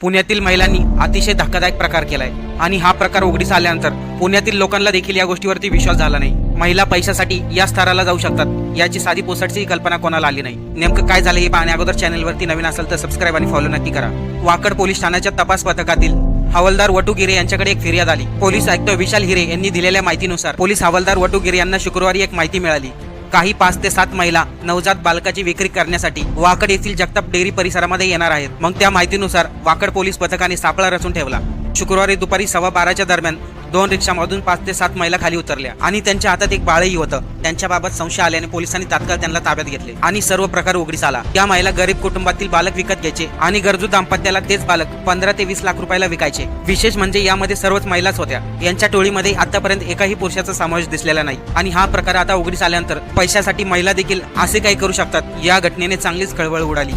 पुण्यातील महिलांनी अतिशय धक्कादायक प्रकार केलाय आणि हा प्रकार उघडीस आल्यानंतर पुण्यातील लोकांना देखील या गोष्टीवरती विश्वास झाला नाही। महिला पैशासाठी या स्तराला जाऊ शकतात याची साधी पोसटची कल्पना कोणाला आली नाही। नेमकं काय झालं हे पाहण्या अगोदर चॅनलवरती नवीन असेल तर सबस्क्राइब आणि फॉलो नक्की करा। वाकड पोलीस ठाण्याच्या तपास पथकातील हवालदार वटू गिरे यांच्याकडे एक फिर्याद आली। पोलीस आयुक्त विशाल हिरे यांनी दिलेल्या माहितीनुसार पोलीस हवालदार वटू गिरे यांना शुक्रवारी एक माहिती मिळाली। काही 5 ते 7 महिला नवजात बालकाची विक्री करण्यासाठी वाकड येथील जगताप डेअरी परिसरामध्ये येणार आहेत। मग त्या माहितीनुसार वाकड पोलीस पथकाने सापळा रचून ठेवला। शुक्रवारी दुपारी 12:15च्या दरम्यान 2 रिक्षामधून 5 ते 7 महिला खाली उतरल्या आणि त्यांच्या हातात एक बाळही होतं। त्यांच्याबाबत संशय आल्याने पोलिसांनी तात्काळ त्यांना ताब्यात घेतले आणि सर्व प्रकार उघडीस आला। त्या महिला गरीब कुटुंबातील बालक विकत घ्यायचे आणि गरजू दाम्पत्याला तेच बालक 15 ते 20 लाख रुपयाला विकायचे। विशेष म्हणजे यामध्ये सर्वच महिलाच होत्या। यांच्या टोळीमध्ये आतापर्यंत एकाही पुरुषाचा समावेश दिसलेला नाही आणि हा प्रकार आता उघडीस आल्यानंतर पैशासाठी महिला देखील असे काही करू शकतात या घटनेने चांगलीच खळबळ उडाली।